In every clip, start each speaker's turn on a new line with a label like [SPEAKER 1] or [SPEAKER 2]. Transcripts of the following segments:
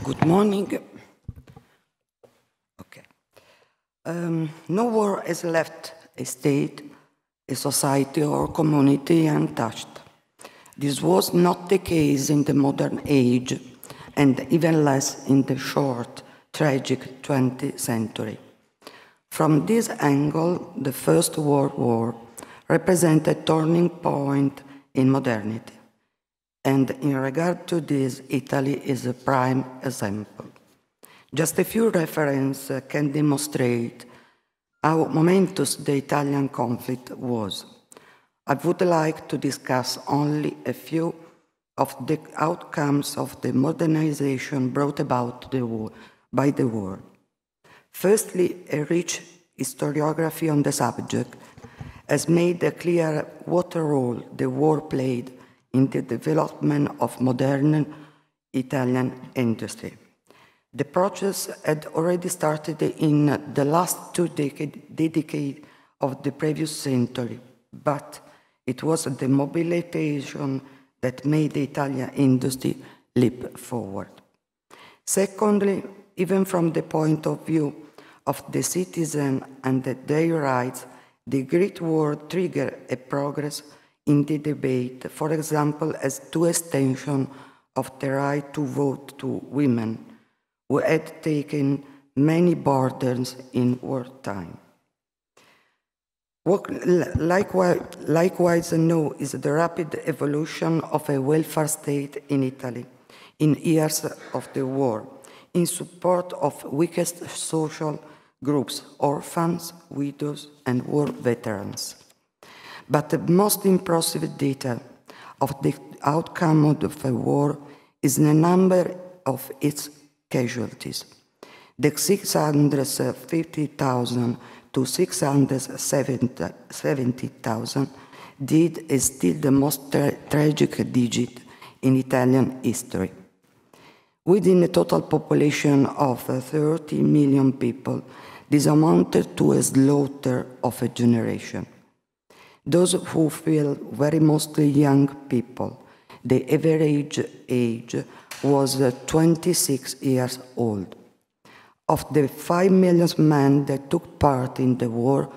[SPEAKER 1] Good morning. Okay. No war has left a state, a society, or community untouched. This was not the case in the modern age, and even less in the short, tragic 20th century. From this angle, the First World War represented a turning point in modernity. And in regard to this, Italy is a prime example. Just a few references can demonstrate how momentous the Italian conflict was. I would like to discuss only a few of the outcomes of the modernization brought about by the war. Firstly, a rich historiography on the subject has made clear what role the war played in the development of modern Italian industry. The process had already started in the last two decades of the previous century, but it was the mobilization that made the Italian industry leap forward. Secondly, even from the point of view of the citizen and their rights, the Great War triggered a progress in the debate, for example, as to extension of the right to vote to women, who had taken many burdens in wartime. Likewise, now is the rapid evolution of a welfare state in Italy in years of the war, in support of weakest social groups, orphans, widows, and war veterans. But the most impressive data of the outcome of the war is the number of its casualties. The 650,000 to 670,000 dead is still the most tragic digit in Italian history. Within a total population of 30 million people, this amounted to a slaughter of a generation. Those who fell were mostly young people. The average age was 26 years old. Of the 5 million men that took part in the war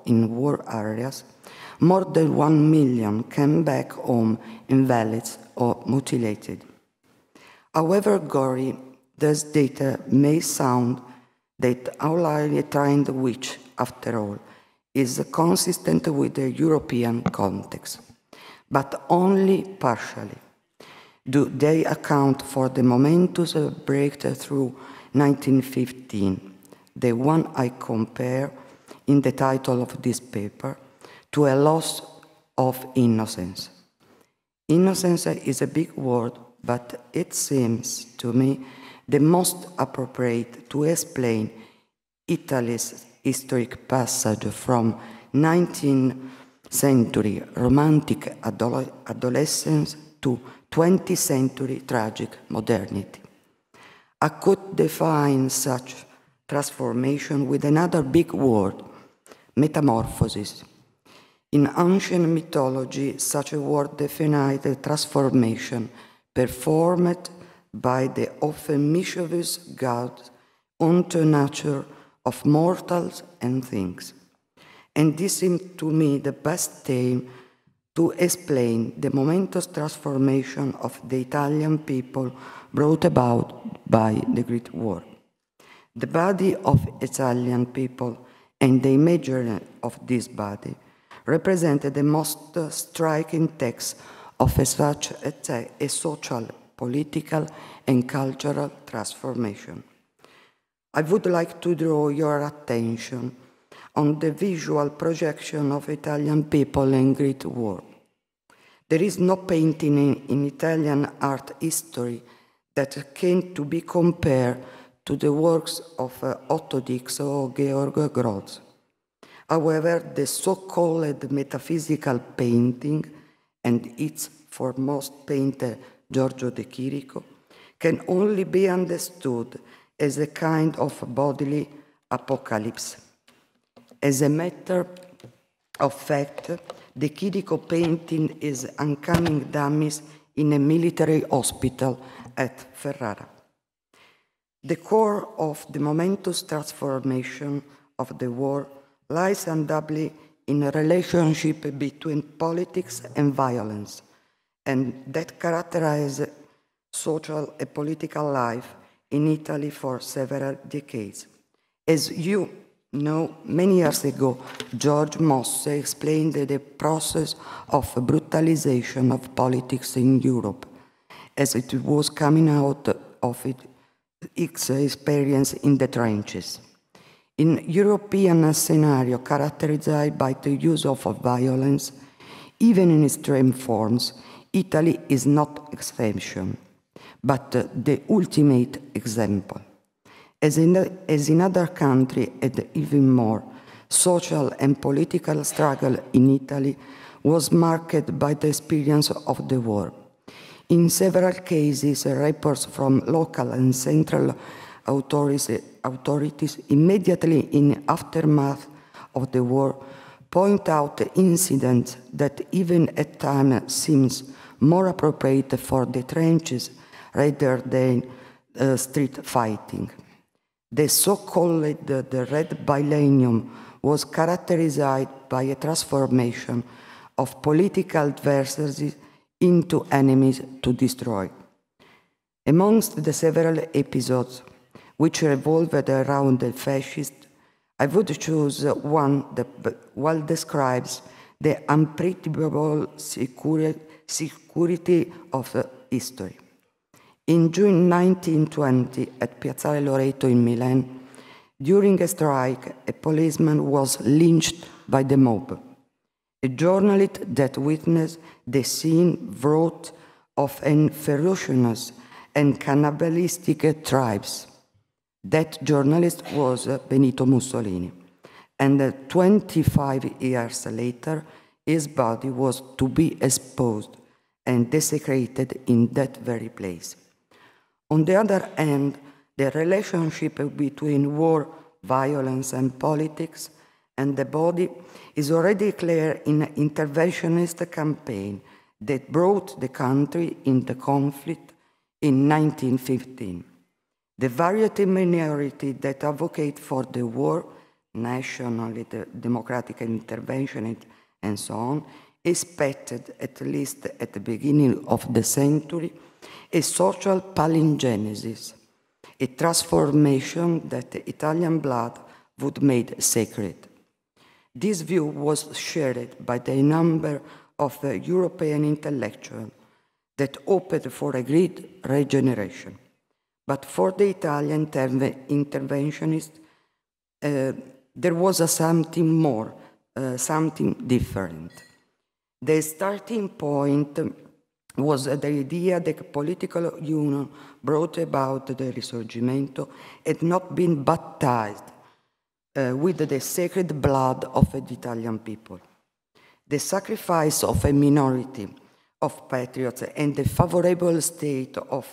[SPEAKER 1] in war areas, more than 1 million came back home invalids or mutilated. However gory this data may sound, that outlier trend which, after all, is consistent with the European context, but only partially. Do they account for the momentous breakthrough 1915, the one I compare in the title of this paper, to a loss of innocence? Innocence is a big word, but it seems to me the most appropriate to explain Italy's historic passage from 19th century romantic adolescence to 20th century tragic modernity. I could define such transformation with another big word, metamorphosis. In ancient mythology, such a word defined the transformation performed by the often mischievous gods onto nature of mortals and things. And this seemed to me the best theme to explain the momentous transformation of the Italian people brought about by the Great War. The body of Italian people and the imagery of this body represented the most striking text of such a social, political, and cultural transformation. I would like to draw your attention on the visual projection of Italian people in Great War. There is no painting in Italian art history that came to be compared to the works of Otto Dix or Georg Grosz. However, the so-called metaphysical painting and its foremost painter, Giorgio de Chirico, can only be understood as a kind of bodily apocalypse. As a matter of fact, the Chirico painting is oncoming dummies in a military hospital at Ferrara. The core of the momentous transformation of the war lies undoubtedly in a relationship between politics and violence, and that characterized social and political life in Italy for several decades. As you know, many years ago, George Mosse explained the process of brutalization of politics in Europe as it was coming out of its experience in the trenches. In European scenario characterized by the use of violence, even in extreme forms, Italy is not exception, but the ultimate example. As in other countries, and even more, social and political struggle in Italy was marked by the experience of the war. In several cases, reports from local and central authorities immediately in aftermath of the war point out incidents that even at times seems more appropriate for the trenches rather than street fighting. The so-called the Red Millennium was characterized by a transformation of political adversaries into enemies to destroy. Amongst the several episodes which revolved around the fascists, I would choose one that well describes the unpredictable security of history. In June 1920, at Piazzale Loreto in Milan, during a strike, a policeman was lynched by the mob. A journalist that witnessed the scene wrote of an ferocious and cannibalistic tribes. That journalist was Benito Mussolini, and 25 years later, his body was to be exposed and desecrated in that very place. On the other hand, the relationship between war, violence, and politics and the body is already clear in an interventionist campaign that brought the country into conflict in 1915. The variety minority that advocate for the war, nationally, the democratic intervention, and so on, expected, at least at the beginning of the century, a social palingenesis, a transformation that the Italian blood would make sacred. This view was shared by a number of European intellectuals that hoped for a great regeneration. But for the Italian interventionists, there was something more, something different. The starting point was the idea that political union brought about the Risorgimento had not been baptized with the sacred blood of the Italian people. The sacrifice of a minority of patriots and the favorable state of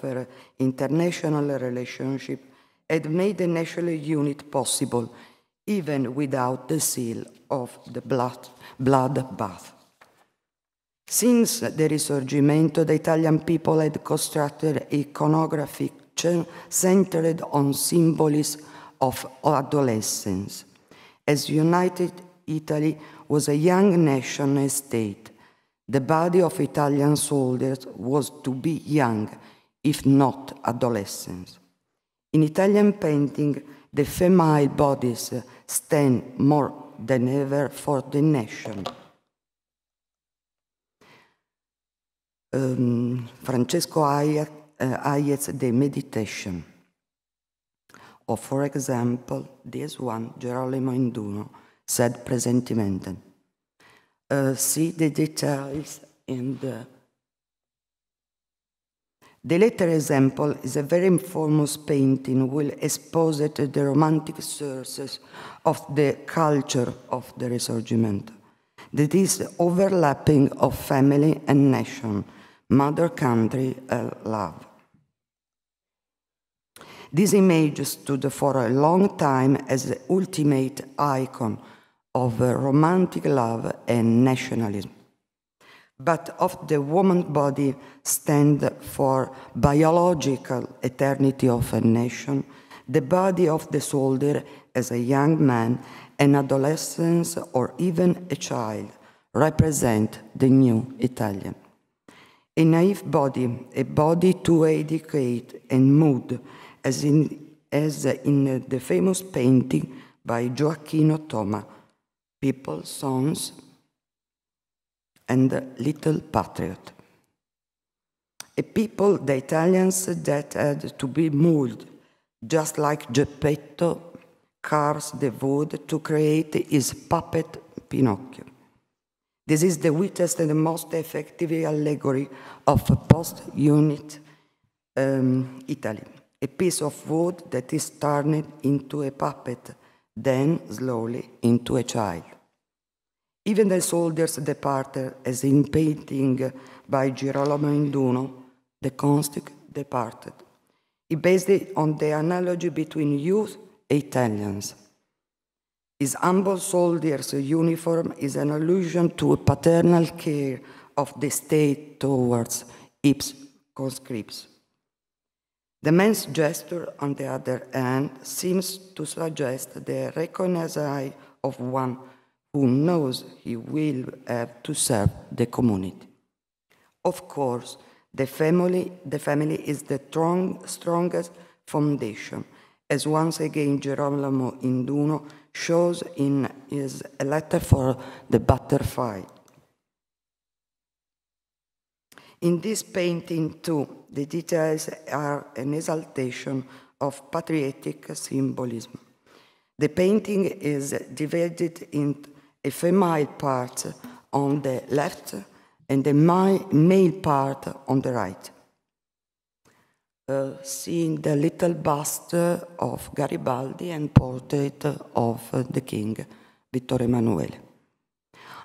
[SPEAKER 1] international relationship had made the national unit possible, even without the seal of the bloodbath. Since the Risorgimento, the Italian people had constructed iconography centered on symbols of adolescence. As united Italy was a young nation and state, the body of Italian soldiers was to be young, if not adolescents. In Italian painting, the female bodies stand more than ever for the nation. Francesco Hayek's The Meditation. Or, for example, this one, Gerolamo Induno, said Presentimente. See the details in the latter example is a very famous painting which exposes the romantic sources of the culture of the Risorgimento. That is the overlapping of family and nation, mother country and love. This image stood for a long time as the ultimate icon of romantic love and nationalism. But of the woman's body stand for biological eternity of a nation the body of the soldier as a young man, an adolescent, or even a child represent the new Italian. A naive body, a body too educated and moved, as in the famous painting by Gioacchino Toma, People, Sons, and Little Patriot. A people, the Italians, that had to be moved, just like Geppetto carves the wood to create his puppet Pinocchio. This is the weakest and the most effective allegory of a post-unit Italy. A piece of wood that is turned into a puppet, then slowly into a child. Even the soldiers departed, as in painting by Girolamo Induno, the conscript departed. He based it on the analogy between youth and Italians. His humble soldier's uniform is an allusion to a paternal care of the state towards its conscripts. The man's gesture, on the other hand, seems to suggest the recognition of one who knows he will have to serve the community. Of course, the family is the strongest foundation, as once again Girolamo Induno shows in his letter for the butterfly. In this painting, too, the details are an exaltation of patriotic symbolism. The painting is divided into a female part on the left and a male part on the right. Seeing the little bust of Garibaldi and portrait of the king, Vittorio Emanuele.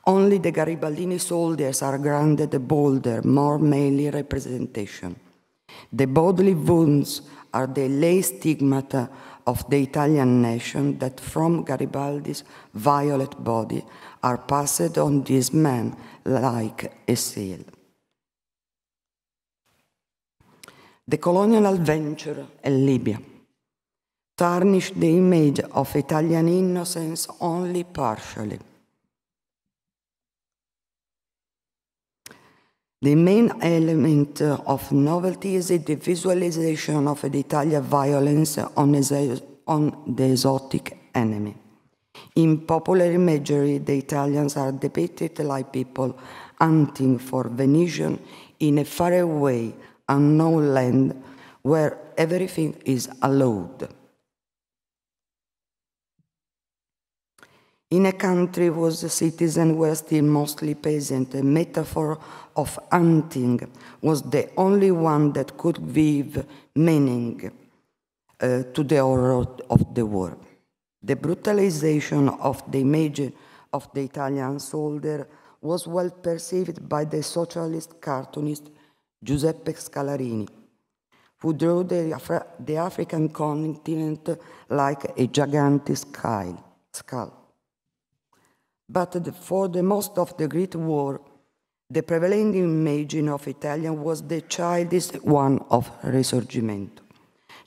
[SPEAKER 1] Only the Garibaldini soldiers are granted a bolder, more male representation. The bodily wounds are the lay stigmata of the Italian nation that from Garibaldi's violet body are passed on this man like a seal. The colonial adventure in Libya tarnished the image of Italian innocence only partially. The main element of novelty is the visualization of the Italian violence on the exotic enemy. In popular imagery, the Italians are depicted like people hunting for Venetian in a faraway, unknown land where everything is allowed. In a country whose citizens were still mostly peasant, a metaphor of hunting was the only one that could give meaning to the horror of the war. The brutalization of the image of the Italian soldier was well perceived by the socialist cartoonist Giuseppe Scalarini, who drew the African continent like a gigantic skull. But for the most of the Great War, the prevailing image of Italian was the childish one of Risorgimento.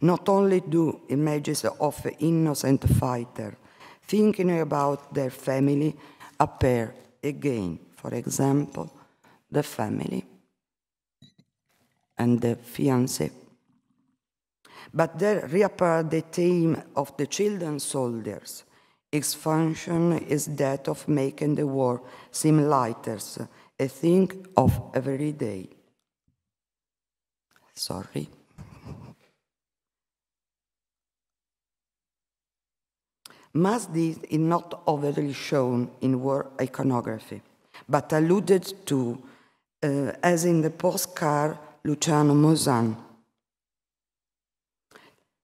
[SPEAKER 1] Not only do images of innocent fighters thinking about their family appear again, for example, the family and the fiancé, but there reappear the theme of the children soldiers. Its function is that of making the war seem lighter, a thing of every day. Sorry. Mass deed is not overtly shown in war iconography, but alluded to, as in the postcard Luciano Mosan.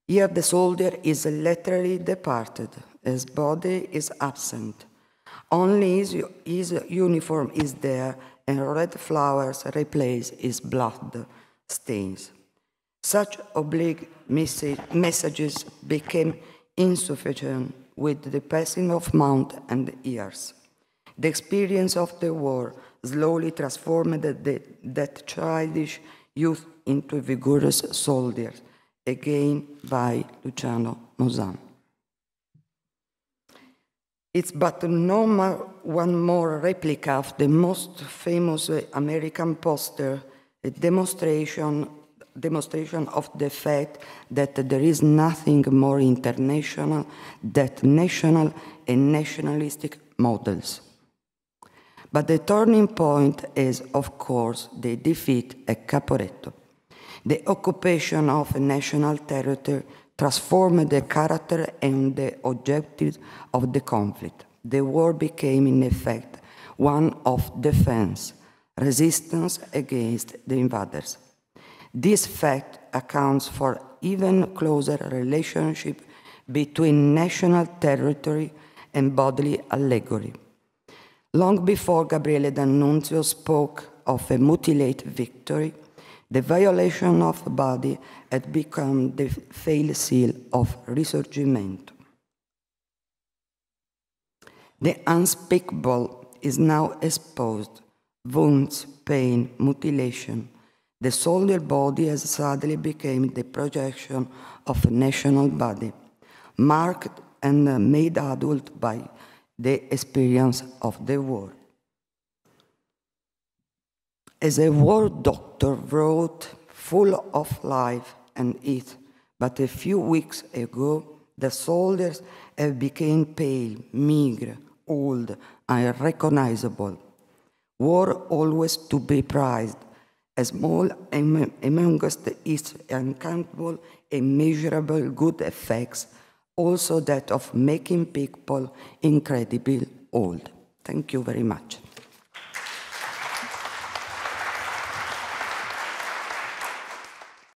[SPEAKER 1] Here the soldier is literally departed. His body is absent. Only his uniform is there, and red flowers replace his blood stains. Such oblique messages became insufficient with the passing of months and years. The experience of the war slowly transformed that childish youth into a vigorous soldier, again by Luciano Mozan. It's but one more replica of the most famous American poster, a demonstration of the fact that there is nothing more international than national and nationalistic models. But the turning point is, of course, the defeat at Caporetto. The occupation of a national territory transformed the character and the objectives of the conflict. The war became, in effect, one of defense, resistance against the invaders. This fact accounts for even closer relationship between national territory and bodily allegory. Long before Gabriele D'Annunzio spoke of a mutilated victory, the violation of the body had become the fail seal of Risorgimento. The unspeakable is now exposed: wounds, pain, mutilation. The soldier body has suddenly become the projection of a national body, marked and made adult by the experience of the war. As a war doctor wrote, full of life and heat, but a few weeks ago, the soldiers have become pale, meager, old, unrecognizable. War always to be prized, as small amongst its uncountable and measurable good effects, also that of making people incredibly old. Thank you very much.